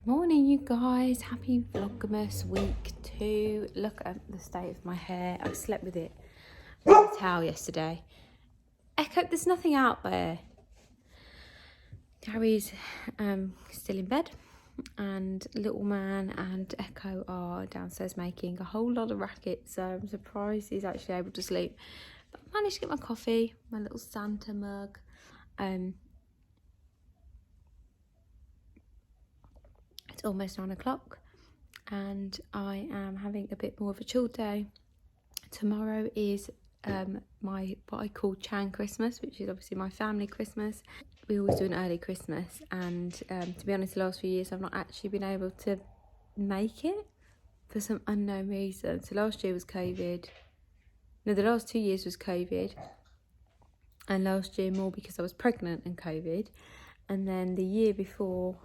Morning, you guys. Happy Vlogmas week 2. Look at the state of my hair. I slept with it on the towel yesterday. Echo, there's nothing out there. Gary's still in bed, and little man and Echo are downstairs making a whole lot of racket, so I'm surprised he's actually able to sleep. But I managed to get my coffee, my little Santa mug. It's almost 9 o'clock and I am having a bit more of a chill day. Tomorrow is what I call Chan Christmas, which is obviously my family Christmas. We always do an early Christmas, and to be honest, the last few years I've not actually been able to make it for some unknown reason. So last year was COVID. No, the last 2 years was COVID, and last year more because I was pregnant and COVID, and then the year before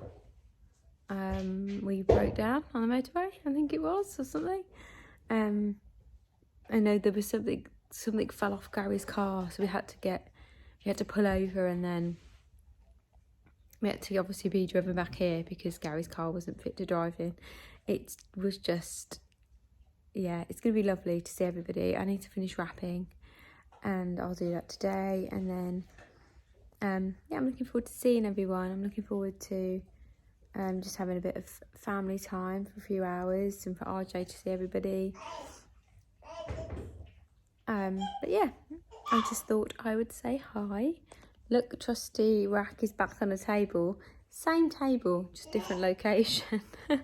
we broke down on the motorway, I think it was, or something. I know there was something fell off Gary's car, so we had to pull over, and then we had to obviously be driven back here because Gary's car wasn't fit to drive in. It was just, yeah, it's going to be lovely to see everybody. I need to finish wrapping, and I'll do that today. And then, yeah, I'm looking forward to seeing everyone. I'm looking forward to just having a bit of family time for a few hours, and for RJ to see everybody. But yeah, I just thought I would say hi. Look, trusty rack is back on the table. Same table, just different location. Oh,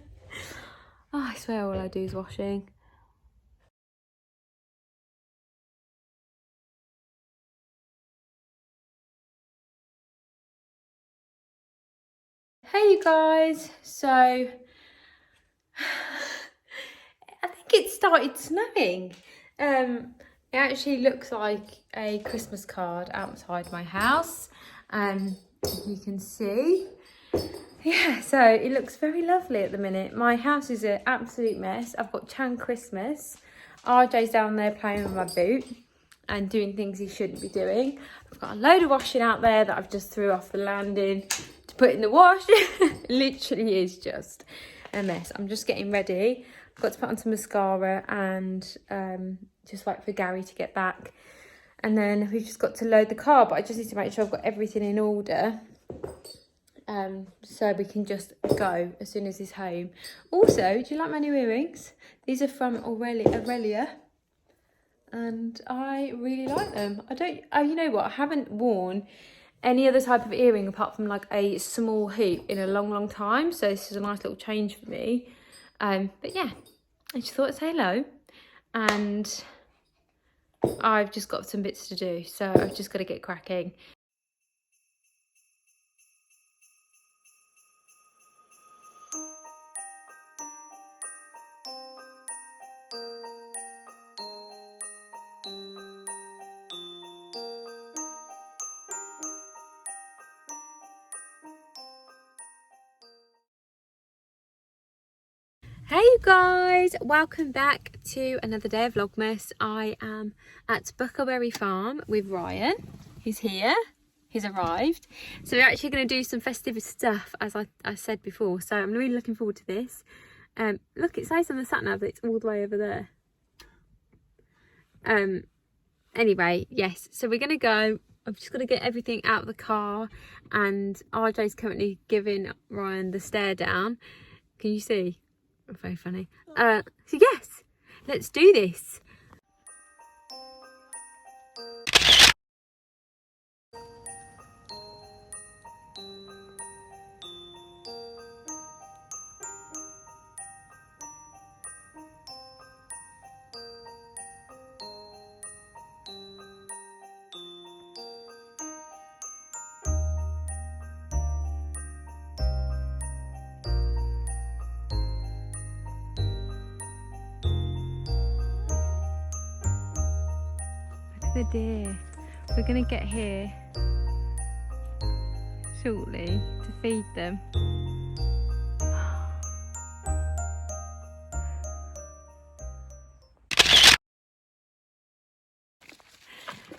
I swear all I do is washing. Hey you guys, so I think it started snowing. It actually looks like a Christmas card outside my house. You can see. Yeah, so it looks very lovely at the minute. My house is an absolute mess. I've got Chan Christmas. RJ's down there playing with my boot and doing things he shouldn't be doing. I've got a load of washing out there that I've just threw off the landing to put in the wash. Literally is just a mess. I'm just getting ready. I've got to put on some mascara and just wait for Gary to get back. And then we've just got to load the car, but I just need to make sure I've got everything in order. So we can just go as soon as he's home. Also, do you like my new earrings? These are from Aurelia. And I really like them. You know what? I haven't worn any other type of earring apart from like a small hoop in a long time. So this is a nice little change for me. But yeah, I just thought I'd say hello. And I've just got some bits to do. So I've just got to get cracking. Hey you guys, welcome back to another day of Vlogmas. I am at Buckleberry Farm with Ryan. He's here, he's arrived. So we're actually going to do some festive stuff, as I said before. So I'm really looking forward to this. Look, it says on the sat nav that it's all the way over there. Anyway, yes, so we're going to go. I've just got to get everything out of the car, and RJ's currently giving Ryan the stare down. Can you see? Very funny. So yes, let's do this. The deer. We're gonna get here shortly to feed them.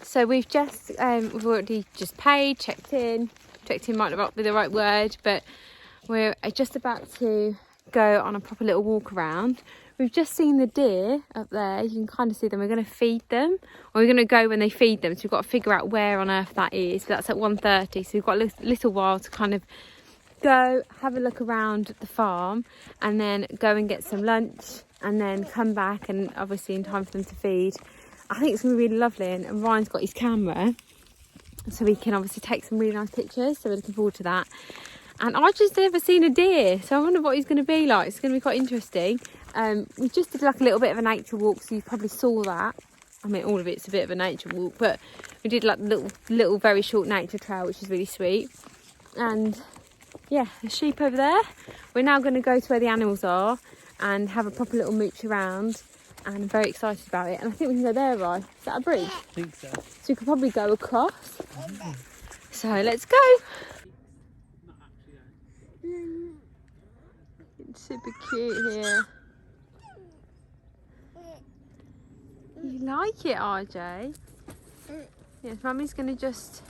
So we've already just paid, checked in might not be the right word, but we're just about to go on a proper little walk around. We've just seen the deer up there. You can kind of see them. We're going to feed them, or we're going to go when they feed them. So we've got to figure out where on earth that is. But that's at 1:30. So we've got a little while to kind of go have a look around the farm, and then go and get some lunch, and then come back, and obviously in time for them to feed. I think it's going to be really lovely. And Ryan's got his camera, so we can obviously take some really nice pictures. So we're looking forward to that. And I just never seen a deer, so I wonder what he's going to be like. It's going to be quite interesting. We just did like a little bit of a nature walk, so you probably saw that. I mean, all of it's a bit of a nature walk, but we did like little very short nature trail, which is really sweet. And yeah, the sheep over there. We're now going to go to where the animals are and have a proper little mooch around, and I'm very excited about it. And I think we can go there, right? Is that a bridge? I think so. So we could probably go across. So let's go. It's super cute here. You like it, RJ? Yes, Mummy's going to just...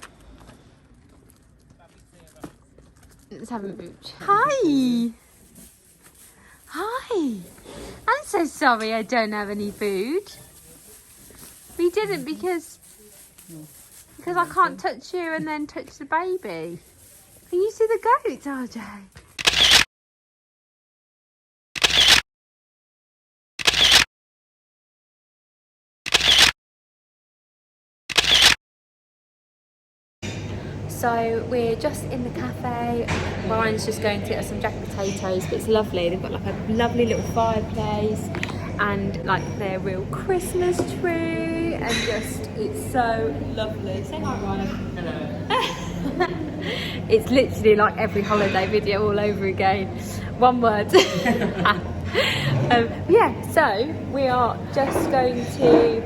Let's have a mooch. Hi! Hi! I'm so sorry I don't have any food. We didn't because I can't touch you and then touch the baby. Can you see the goats, RJ? So we're just in the cafe. Ryan's just going to get us some jacket potatoes, but it's lovely. They've got like a lovely little fireplace and like their real Christmas tree, and just, it's so lovely. Say hi, Ryan. Hello. It's literally like every holiday video all over again. One word. Yeah, so we are just going to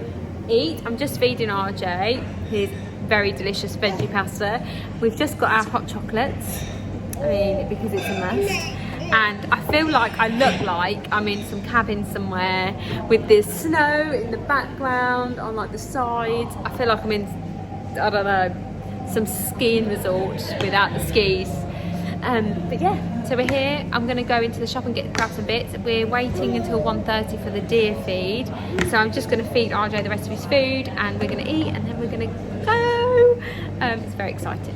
eat. I'm just feeding RJ his very delicious veggie pasta. We've just got our hot chocolates, I mean, because it's a must. And I feel like I look like I'm in some cabin somewhere with this snow in the background on like the sides. I feel like I'm in, I don't know, some skiing resort without the skis. But yeah, so we're here. I'm going to go into the shop and grab some bits. We're waiting until 1:30 for the deer feed, so I'm just going to feed RJ the rest of his food, and we're going to eat, and then we're going to go. It's very exciting.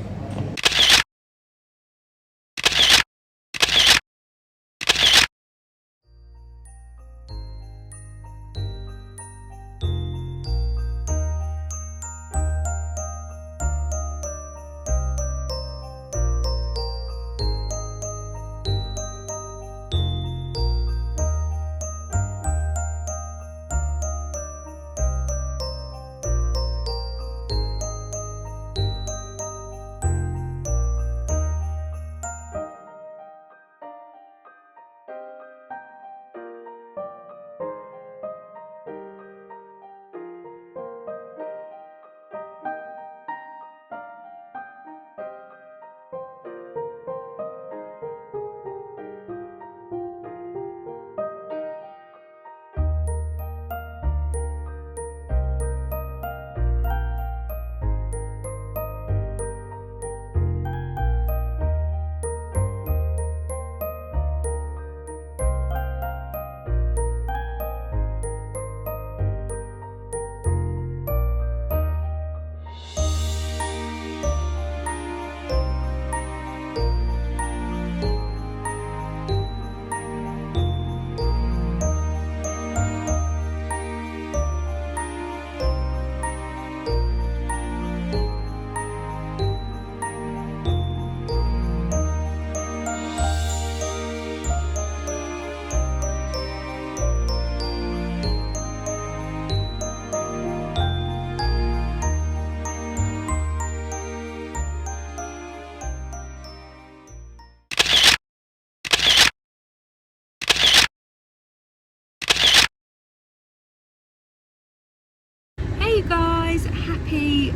Hey guys, happy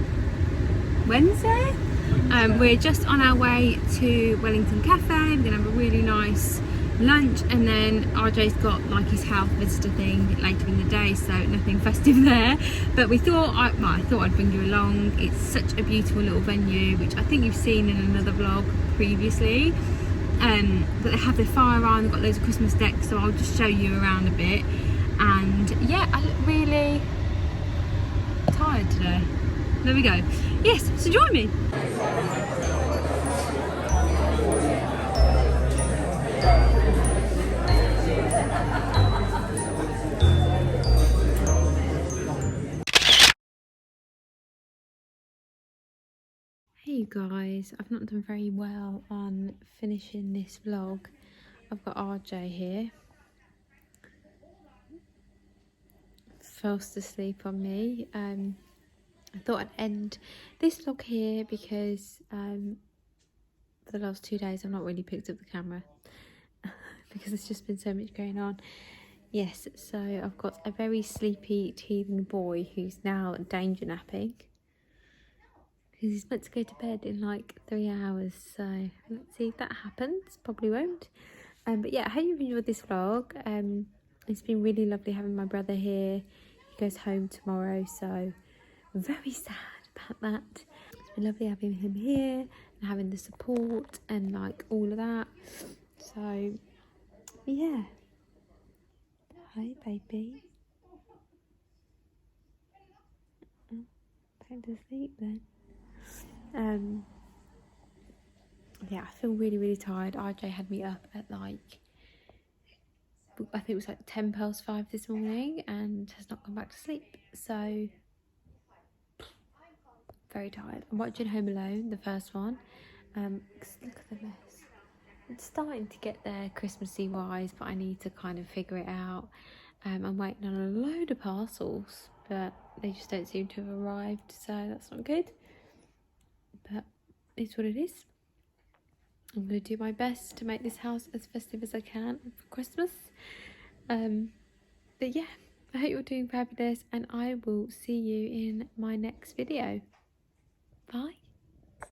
Wednesday. We're just on our way to Wellington Cafe. We're gonna have a really nice lunch, and then RJ's got like his health visitor thing a bit later in the day, so nothing festive there. But we thought I thought I'd bring you along. It's such a beautiful little venue, which I think you've seen in another vlog previously. But they have their fire alarm, they've got loads of Christmas decks, so I'll just show you around a bit. And yeah, I look really tired today. There we go. Yes, so join me. Hey you guys, I've not done very well on finishing this vlog. I've got RJ here. Fast asleep on me. I thought I'd end this vlog here because for the last 2 days I've not really picked up the camera because there's just been so much going on. Yes, so I've got a very sleepy teething boy who's now danger napping because he's meant to go to bed in like 3 hours, so let's see if that happens. Probably won't. But yeah, I hope you've enjoyed this vlog. It's been really lovely having my brother here. He goes home tomorrow, so very sad about that. It's been lovely having him here and having the support and like all of that. So yeah. Hi baby. Oh, back to sleep then. Yeah, I feel really tired. RJ had me up at like, I think it was like 5:10 this morning and has not gone back to sleep. So very tired. I'm watching Home Alone, the first one. Cause look at the mess. It's starting to get there Christmassy wise, but I need to kind of figure it out. I'm waiting on a load of parcels, but they just don't seem to have arrived, so that's not good. But it's what it is. I'm going to do my best to make this house as festive as I can for Christmas. But yeah, I hope you're doing fabulous, and I will see you in my next video. Bye.